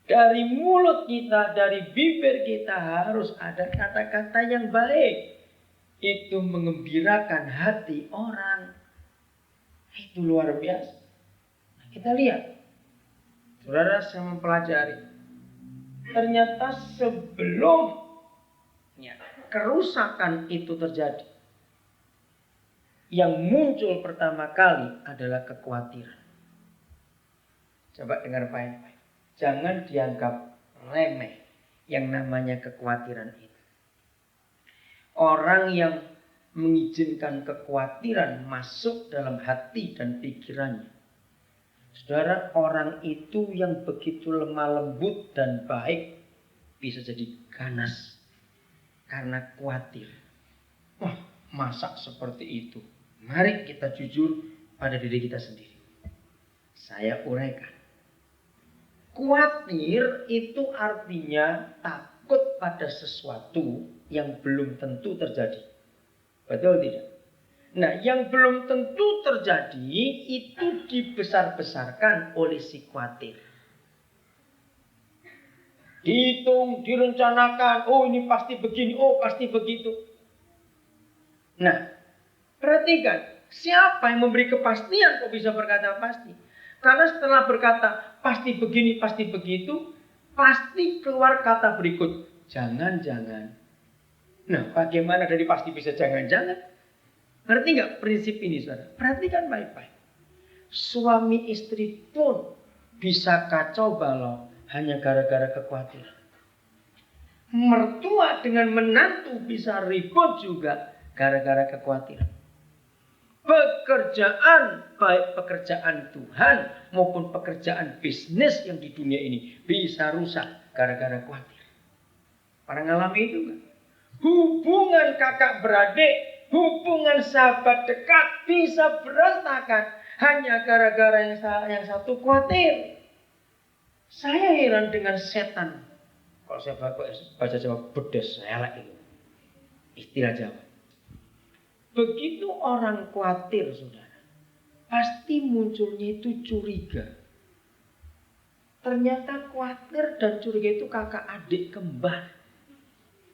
Dari mulut kita, dari bibir kita harus ada kata-kata yang baik. Itu mengembirakan hati orang. Itu luar biasa. Nah, kita lihat. Saudara, saya mempelajari. Ternyata sebelum kerusakan itu terjadi, yang muncul pertama kali adalah kekhawatiran. Coba dengar baik-baik. Jangan dianggap remeh yang namanya kekhawatiran itu. Orang yang mengizinkan kekhawatiran masuk dalam hati dan pikirannya, saudara, orang itu yang begitu lemah lembut dan baik bisa jadi ganas karena khawatir. Wah, masa seperti itu? Mari kita jujur pada diri kita sendiri. Saya uraikan. Khawatir itu artinya takut pada sesuatu yang belum tentu terjadi. Betul tidak? Nah, yang belum tentu terjadi itu dibesar-besarkan oleh si khawatir. Dihitung, direncanakan, oh ini pasti begini, oh pasti begitu. Nah, perhatikan, siapa yang memberi kepastian kok bisa berkata pasti? Karena setelah berkata pasti begini, pasti begitu, pasti keluar kata berikut, jangan-jangan. Nah, bagaimana dari pasti bisa jangan-jangan? Ngerti nggak prinsip ini, saudara? Perhatikan baik-baik. Suami istri pun bisa kacau balau hanya gara-gara kekhawatiran. Mertua dengan menantu bisa ribut juga gara-gara kekhawatiran. Pekerjaan, baik pekerjaan Tuhan maupun pekerjaan bisnis yang di dunia ini bisa rusak gara-gara khawatir. Pernah ngalami itu kan? Hubungan kakak beradik, hubungan sahabat dekat bisa berantakan hanya gara-gara yang satu khawatir. Saya heran dengan setan. Kalau saya baca Jawa, bedes elek itu. Istilah Jawa. Begitu orang khawatir, saudara, pasti munculnya itu curiga. Ternyata khawatir dan curiga itu kakak adik kembar.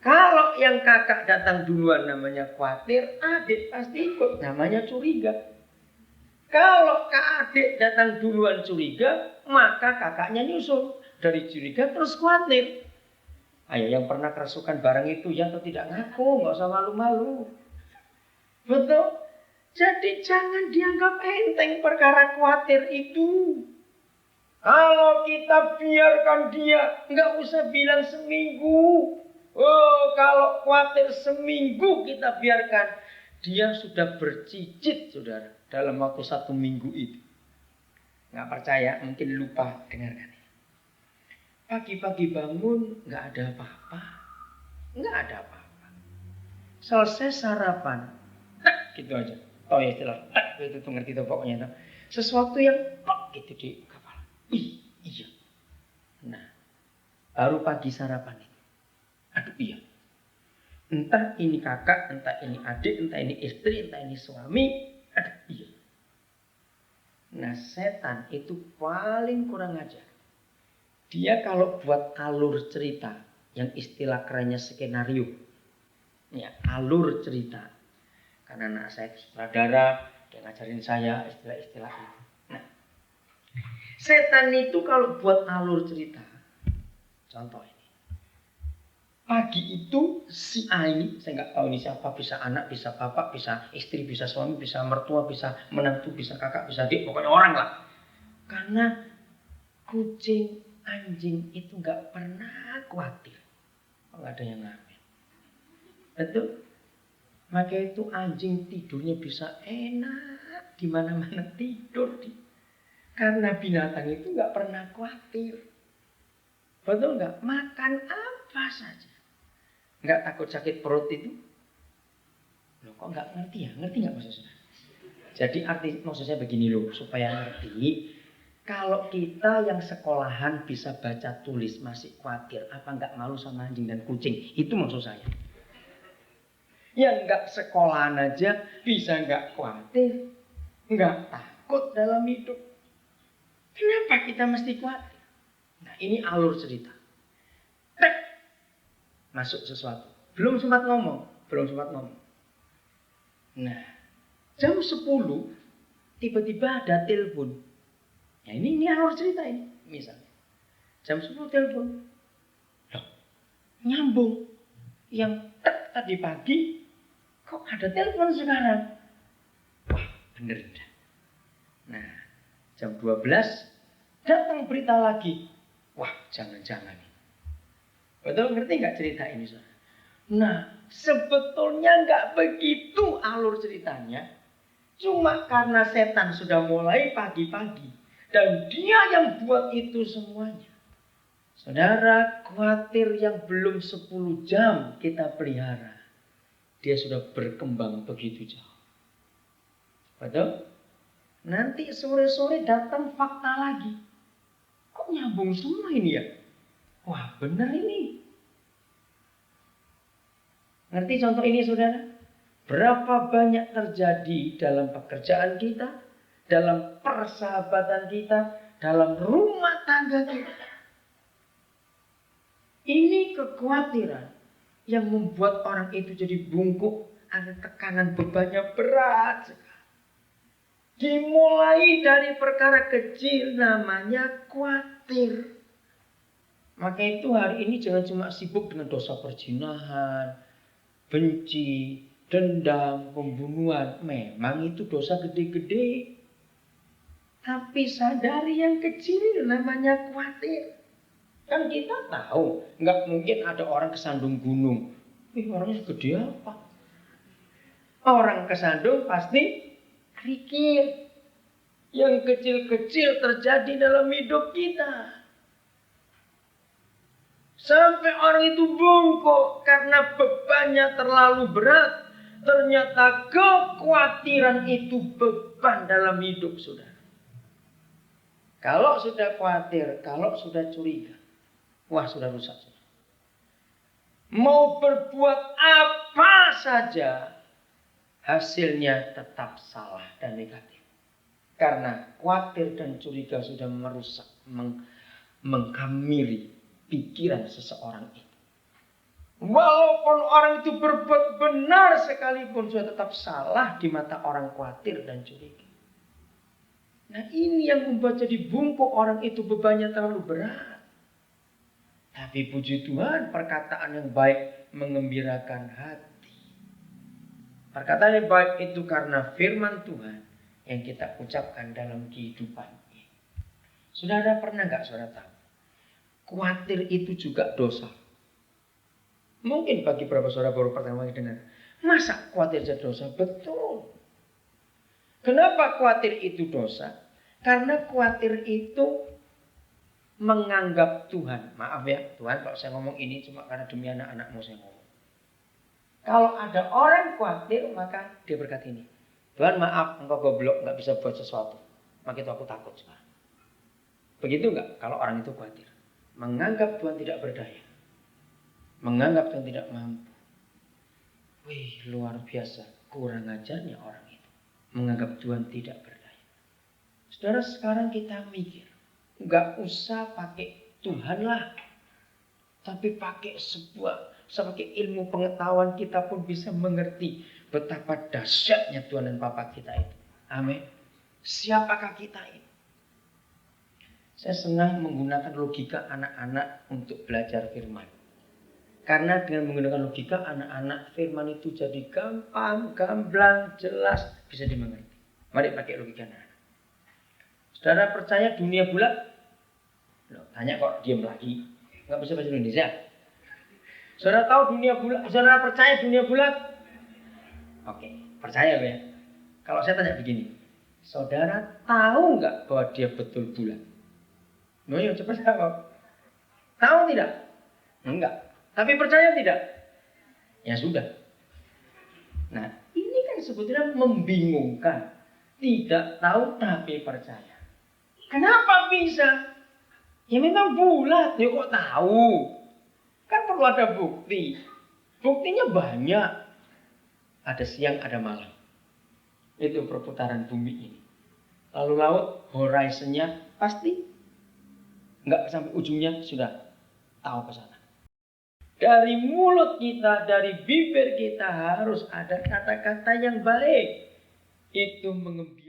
Kalau yang kakak datang duluan namanya khawatir, adik pasti ikut namanya curiga. Kalau kak adik datang duluan curiga, maka kakaknya nyusul. Dari curiga terus khawatir. Ayo, yang pernah kerasukan barang itu ya atau tidak, ngaku, nggak usah malu-malu. Betul? Jadi jangan dianggap enteng perkara khawatir itu. Kalau kita biarkan dia, nggak usah bilang seminggu. Oh, kalau khawatir seminggu kita biarkan, dia sudah bercicit, saudara, dalam waktu 1 minggu itu. Nggak percaya, mungkin lupa, dengarkan. Pagi-pagi bangun, nggak ada apa-apa. Nggak ada apa-apa. Selesai sarapan, tak gitu aja. Oh ya istilah tak itu tuh ngerti tuh pokoknya tuh. Sesuatu yang pok gitu di kepala. Iya. Nah, baru pagi sarapan itu. Aduh iya. Entah ini kakak, entah ini adik, entah ini istri, entah ini suami. Aduh iya. Nah, setan itu paling kurang ajar. Dia kalau buat alur cerita, yang istilah kerennya skenario. Ya, alur cerita. Karena anak saya sutradara, dia ngajarin saya istilah-istilah itu. Nah, setan itu kalau buat alur cerita, contoh ini. Pagi itu si A ini, saya nggak tahu ini siapa, bisa anak, bisa bapak, bisa istri, bisa suami, bisa mertua, bisa menantu, bisa kakak, bisa adik, pokoknya orang lah. Karena kucing, anjing itu nggak pernah khawatir. Nggak ada yang ngamen. Betul? Maka itu anjing tidurnya bisa enak, di mana-mana tidur. Karena binatang itu nggak pernah khawatir. Betul nggak? Makan apa saja. Nggak takut sakit perut itu? Loh, kok nggak ngerti ya? Ngerti nggak maksudnya? Jadi maksud saya begini loh, supaya ngerti. Kalau kita yang sekolahan bisa baca tulis masih khawatir, apa nggak malu sama anjing dan kucing? Itu maksud saya. Yang nggak sekolahan aja bisa nggak khawatir, nggak takut dalam hidup. Kenapa kita mesti khawatir? Nah ini alur cerita. Tek, masuk sesuatu. Belum sempat ngomong. Nah, jam 10 tiba-tiba ada telepon. Ya ini alur cerita ini. Misalnya, jam 10 telepon. Loh, nyambung. Yang tek tadi pagi, kok ada telepon sekarang? Wah, bener dah. Nah, jam 12 datang berita lagi. Wah, jangan-jangan. Betul, ngerti nggak cerita ini, saudara? Nah, sebetulnya nggak begitu alur ceritanya. Cuma karena setan sudah mulai pagi-pagi. Dan dia yang buat itu semuanya. Saudara, khawatir yang belum 10 jam kita pelihara. Dia sudah berkembang begitu jauh. Betul? Nanti sore-sore datang fakta lagi. Kok nyambung semua ini ya? Wah, benar ini. Ngerti contoh ini, saudara? Berapa banyak terjadi dalam pekerjaan kita, dalam persahabatan kita, dalam rumah tangga kita. Ini kekhawatiran yang membuat orang itu jadi bungkuk, ada tekanan bebannya berat sekali. Dimulai dari perkara kecil namanya khawatir. Maka itu hari ini jangan cuma sibuk dengan dosa perzinahan, benci, dendam, pembunuhan. Memang itu dosa gede-gede. Tapi sadari yang kecil namanya khawatir. Kan kita tahu, nggak mungkin ada orang kesandung gunung. Orangnya gede apa? Orang kesandung pasti kerikil. Yang kecil-kecil terjadi dalam hidup kita. Sampai orang itu bungkuk karena bebannya terlalu berat. Ternyata kekhawatiran itu beban dalam hidup, saudara. Kalau sudah khawatir, kalau sudah curiga, wah sudah rusak. Mau berbuat apa saja, hasilnya tetap salah dan negatif. Karena khawatir dan curiga sudah merusak, mengkamiri pikiran seseorang itu. Walaupun orang itu berbuat benar sekalipun, sudah tetap salah di mata orang khawatir dan curiga. Nah, ini yang membuat jadi bungkuk orang itu, bebannya terlalu berat. Tapi puji Tuhan, perkataan yang baik mengembirakan hati. Perkataan yang baik itu karena firman Tuhan yang kita ucapkan dalam kehidupan ini. Saudara pernah nggak saudara tahu? Khawatir itu juga dosa. Mungkin bagi beberapa saudara baru pertama kali dengar. Masa khawatir jadi dosa? Betul. Kenapa khawatir itu dosa? Karena khawatir itu menganggap Tuhan. Maaf ya, Tuhan kalau saya ngomong ini cuma karena demi anak-anakmu saya ngomong. Kalau ada orang khawatir, maka dia berkata ini. Tuhan maaf, engkau goblok, gak bisa buat sesuatu. Maka itu aku takut sekarang. Begitu enggak kalau orang itu khawatir? Menganggap Tuhan tidak berdaya. Menganggap Tuhan tidak mampu. Wih, luar biasa. Kurang ajarnya orang itu. Menganggap Tuhan tidak berdaya. Saudara, sekarang kita mikir. Enggak usah pakai Tuhan lah. Tapi pakai sebagai ilmu pengetahuan kita pun bisa mengerti betapa dahsyatnya Tuhan dan Bapa kita itu. Amin. Siapakah kita ini? Saya senang menggunakan logika anak-anak untuk belajar firman. Karena dengan menggunakan logika anak-anak, firman itu jadi gampang, gamblang, jelas, bisa dimengerti. Mari pakai logika anak-anak. Saudara percaya dunia bulat? Loh, tanya kok diam lagi. Nggak bisa bahasa Indonesia. Saudara tahu dunia bulat? Saudara percaya dunia bulat? Oke, percaya ya. Kalau saya tanya begini, saudara tahu nggak bahwa dia betul bulat? No, ya cepat jawab. Tahu tidak? Enggak. Tapi percaya tidak? Ya sudah. Nah, ini kan sebetulnya membingungkan. Tidak tahu tapi percaya. Kenapa bisa? Ya memang bulat. Ya kok tahu? Kan perlu ada bukti. Buktinya banyak. Ada siang, ada malam. Itu perputaran bumi ini. Lalu laut, horizonnya pasti Nggak sampai ujungnya sudah tahu ke sana. Dari mulut kita, dari bibir kita harus ada kata-kata yang baik. Itu mengembirakan.